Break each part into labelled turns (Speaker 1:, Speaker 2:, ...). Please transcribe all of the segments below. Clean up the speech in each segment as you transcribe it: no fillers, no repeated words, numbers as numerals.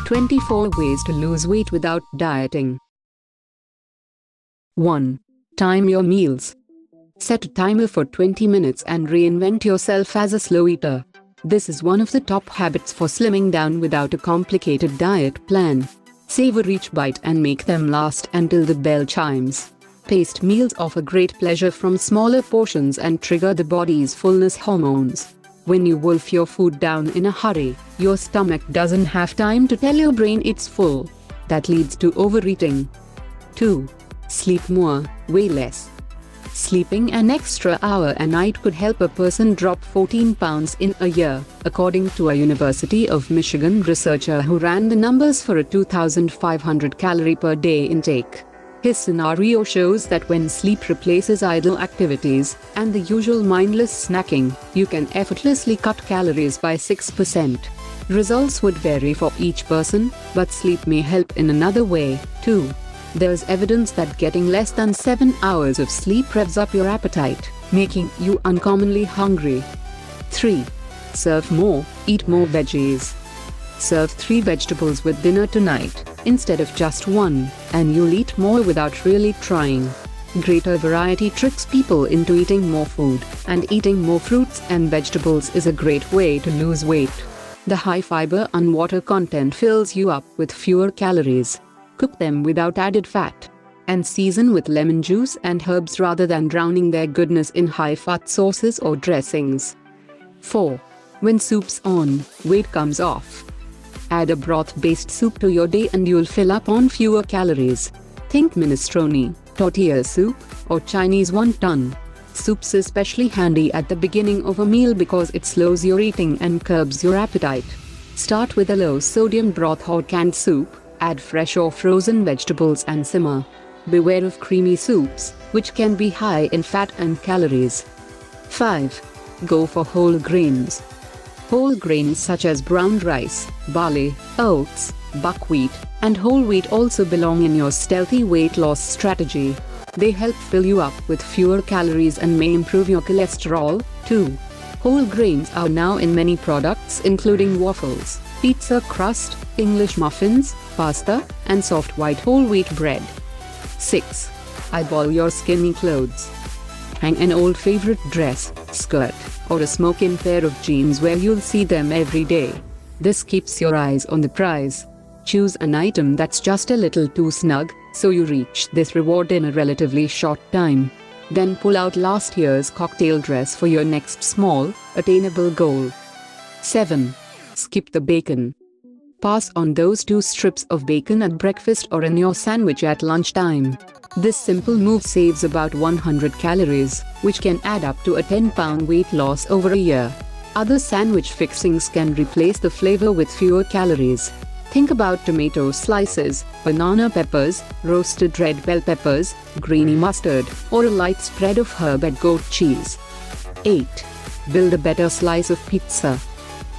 Speaker 1: 24 ways to lose weight without dieting. 1. Time your meals. Set a timer for 20 minutes and reinvent yourself as a slow eater. This is one of the top habits for slimming down without a complicated diet plan. Savor each bite and make them last until the bell chimes. Paced meals offer great pleasure from smaller portions and trigger the body's fullness hormones. When you wolf your food down in a hurry, your stomach doesn't have time to tell your brain it's full. That leads to overeating. 2. Sleep more, weigh less. Sleeping an extra hour a night could help a person drop 14 pounds in a year, according to a University of Michigan researcher who ran the numbers for a 2,500 calorie per day intake. His scenario shows that when sleep replaces idle activities and the usual mindless snacking, you can effortlessly cut calories by 6%. Results would vary for each person, but sleep may help in another way, too. There's evidence that getting less than 7 hours of sleep revs up your appetite, making you uncommonly hungry. 3. Serve more, eat more veggies. Serve 3 vegetables with dinner tonight, instead of just 1, and you'll eat more without really trying. Greater variety tricks people into eating more food, and eating more fruits and vegetables is a great way to lose weight. The high fiber and water content fills you up with fewer calories. Cook them without added fat, and season with lemon juice and herbs rather than drowning their goodness in high-fat sauces or dressings. 4. When soup's on, weight comes off. Add a broth-based soup to your day and you'll fill up on fewer calories. Think minestrone, tortilla soup, or Chinese wonton. Soup's especially handy at the beginning of a meal because it slows your eating and curbs your appetite. Start with a low-sodium broth or canned soup, add fresh or frozen vegetables and simmer. Beware of creamy soups, which can be high in fat and calories. 5. Go for whole grains. Whole grains such as brown rice, barley, oats, buckwheat, and whole wheat also belong in your stealthy weight loss strategy. They help fill you up with fewer calories and may improve your cholesterol, too. Whole grains are now in many products including waffles, pizza crust, English muffins, pasta, and soft white whole wheat bread. 6. Eyeball your skinny clothes. Hang an old favorite dress, skirt, or a smoking pair of jeans where you'll see them every day. This keeps your eyes on the prize. Choose an item that's just a little too snug, so you reach this reward in a relatively short time. Then pull out last year's cocktail dress for your next small, attainable goal. 7. Skip the bacon. Pass on those 2 strips of bacon at breakfast or in your sandwich at lunchtime. This simple move saves about 100 calories, which can add up to a 10-pound weight loss over a year. Other sandwich fixings can replace the flavor with fewer calories. Think about tomato slices, banana peppers, roasted red bell peppers, greeny mustard, or a light spread of herb and goat cheese. 8. Build a better slice of pizza.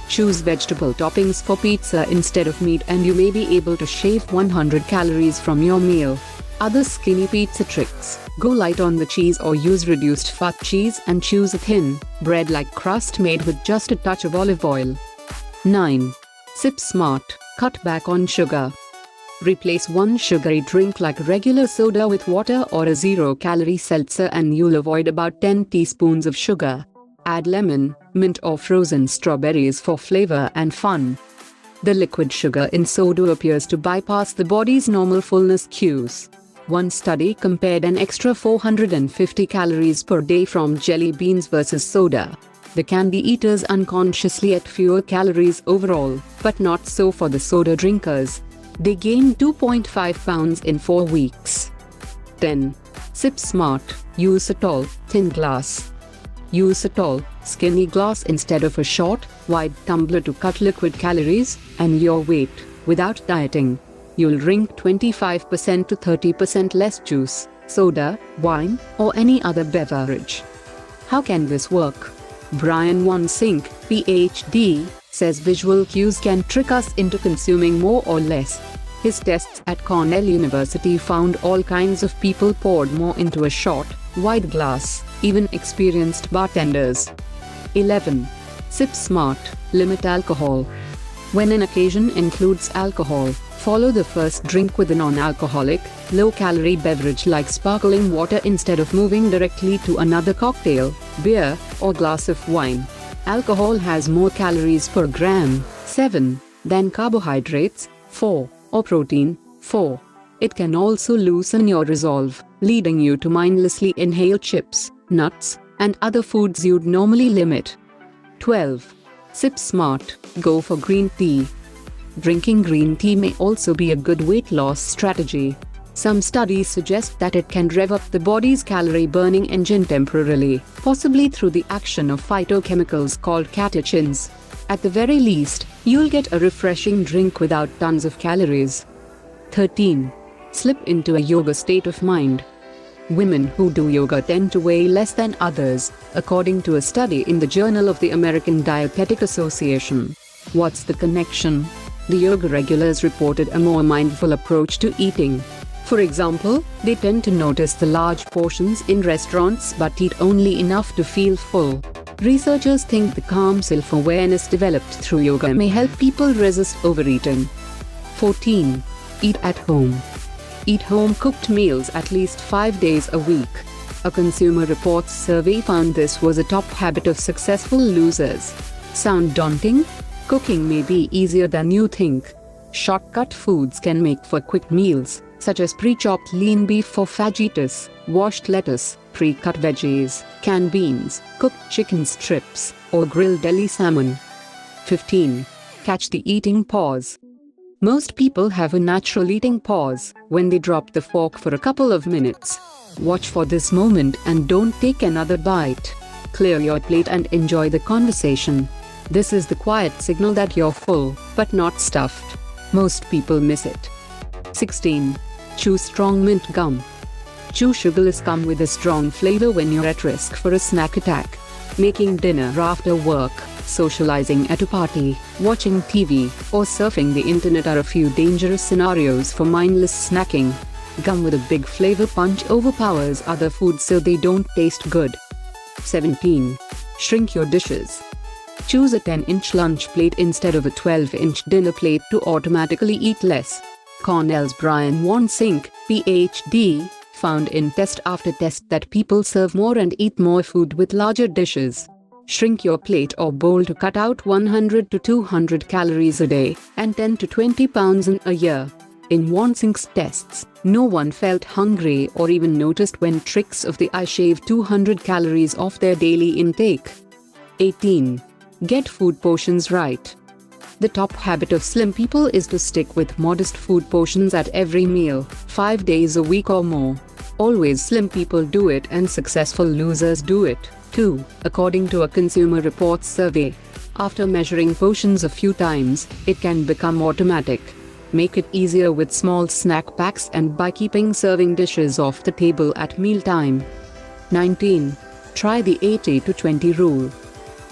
Speaker 1: Choose vegetable toppings for pizza instead of meat and you may be able to shave 100 calories from your meal. Other skinny pizza tricks: go light on the cheese or use reduced fat cheese and choose a thin, bread-like crust made with just a touch of olive oil. 9. Sip smart, cut back on sugar. Replace one sugary drink like regular soda with water or a 0-calorie seltzer and you'll avoid about 10 teaspoons of sugar. Add lemon, mint or frozen strawberries for flavor and fun. The liquid sugar in soda appears to bypass the body's normal fullness cues. One study compared an extra 450 calories per day from jelly beans versus soda. The candy eaters unconsciously ate fewer calories overall, but not so for the soda drinkers. They gained 2.5 pounds in 4 weeks. 10. Sip smart, use a tall, thin glass. Use a tall, skinny glass instead of a short, wide tumbler to cut liquid calories and your weight, without dieting. You'll drink 25% to 30% less juice, soda, wine, or any other beverage. How can this work? Brian Wansink, PhD, says visual cues can trick us into consuming more or less. His tests at Cornell University found all kinds of people poured more into a short, wide glass, even experienced bartenders. 11. Sip smart, limit alcohol. When an occasion includes alcohol, follow the first drink with a non-alcoholic, low-calorie beverage like sparkling water instead of moving directly to another cocktail, beer, or glass of wine. Alcohol has more calories per gram, 7, than carbohydrates, 4, or protein, 4. It can also loosen your resolve, leading you to mindlessly inhale chips, nuts, and other foods you'd normally limit. 12. Sip smart, go for green tea. Drinking green tea may also be a good weight loss strategy. Some studies suggest that it can rev up the body's calorie-burning engine temporarily, possibly through the action of phytochemicals called catechins. At the very least, you'll get a refreshing drink without tons of calories. 13. Slip into a yoga state of mind. Women who do yoga tend to weigh less than others, according to a study in the Journal of the American Dietetic Association. What's the connection? The yoga regulars reported a more mindful approach to eating. For example, they tend to notice the large portions in restaurants but eat only enough to feel full. Researchers think the calm self-awareness developed through yoga may help people resist overeating. 14. Eat at home. Eat home-cooked meals at least 5 days a week. A Consumer Reports survey found this was a top habit of successful losers. Sound daunting? Cooking may be easier than you think. Shortcut foods can make for quick meals, such as pre-chopped lean beef for fajitas, washed lettuce, pre-cut veggies, canned beans, cooked chicken strips, or grilled deli salmon. 15. Catch the eating pause. Most people have a natural eating pause when they drop the fork for a couple of minutes. Watch for this moment and don't take another bite. Clear your plate and enjoy the conversation. This is the quiet signal that you're full, but not stuffed. Most people miss it. 16. Chew strong mint gum. Chew sugarless gum with a strong flavor when you're at risk for a snack attack. Making dinner after work, socializing at a party, watching TV, or surfing the internet are a few dangerous scenarios for mindless snacking. Gum with a big flavor punch overpowers other foods so they don't taste good. 17. Shrink your dishes. Choose a 10-inch lunch plate instead of a 12-inch dinner plate to automatically eat less. Cornell's Brian Wansink, PhD, found in test after test that people serve more and eat more food with larger dishes. Shrink your plate or bowl to cut out 100 to 200 calories a day and 10 to 20 pounds in a year. In Wansink's tests, no one felt hungry or even noticed when tricks of the eye shaved 200 calories off their daily intake. 18. Get food portions right. The top habit of slim people is to stick with modest food portions at every meal, 5 days a week or more. Always slim people do it and successful losers do it, too, according to a Consumer Reports survey. After measuring portions a few times, it can become automatic. Make it easier with small snack packs and by keeping serving dishes off the table at mealtime. 19. Try the 80-20 rule.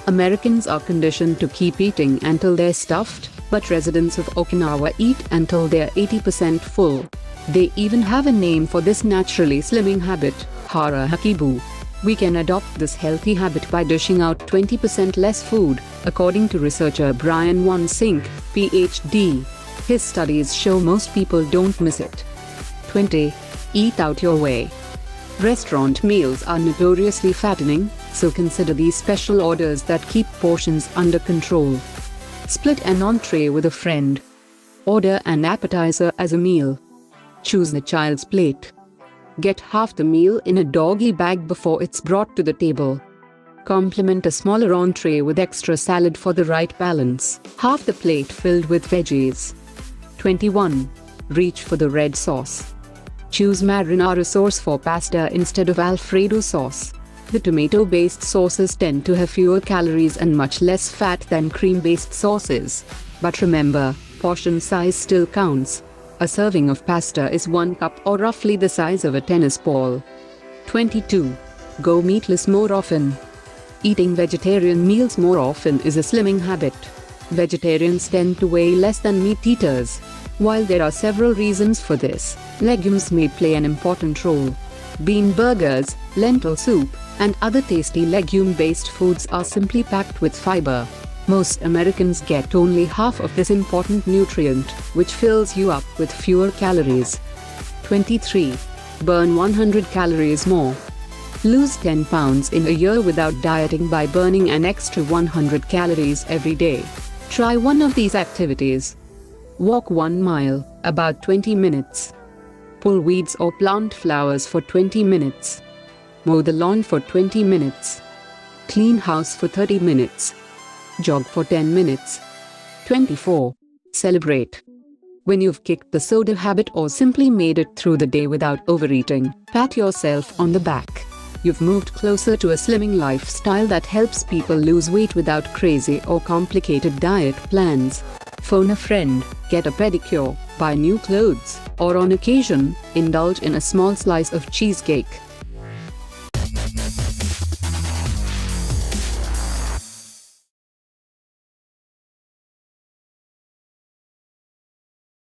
Speaker 1: Americans are conditioned to keep eating until they're stuffed, but residents of Okinawa eat until they're 80% full. They even have a name for this naturally slimming habit, hara hakibu. We can adopt this healthy habit by dishing out 20% less food, according to researcher Brian Wansink, PhD. His studies show most people don't miss it. 20. Eat out your way. Restaurant meals are notoriously fattening, so consider these special orders that keep portions under control. Split an entree with a friend. Order an appetizer as a meal. Choose the child's plate. Get half the meal in a doggy bag before it's brought to the table. Complement a smaller entree with extra salad for the right balance. Half the plate filled with veggies. 21. Reach for the red sauce. Choose marinara sauce for pasta instead of Alfredo sauce. The tomato-based sauces tend to have fewer calories and much less fat than cream-based sauces. But remember, portion size still counts. A serving of pasta is 1 cup or roughly the size of a tennis ball. 22. Go meatless more often. Eating vegetarian meals more often is a slimming habit. Vegetarians tend to weigh less than meat eaters. While there are several reasons for this, legumes may play an important role. Bean burgers, lentil soup, and other tasty legume-based foods are simply packed with fiber. Most Americans get only half of this important nutrient, which fills you up with fewer calories. 23. Burn 100 calories more. Lose 10 pounds in a year without dieting by burning an extra 100 calories every day. Try one of these activities. Walk 1 mile, about 20 minutes. Pull weeds or plant flowers for 20 minutes. Mow the lawn for 20 minutes. Clean house for 30 minutes. Jog for 10 minutes. 24. Celebrate. When you've kicked the soda habit or simply made it through the day without overeating, pat yourself on the back. You've moved closer to a slimming lifestyle that helps people lose weight without crazy or complicated diet plans. Phone a friend, get a pedicure, buy new clothes, or on occasion, indulge in a small slice of cheesecake.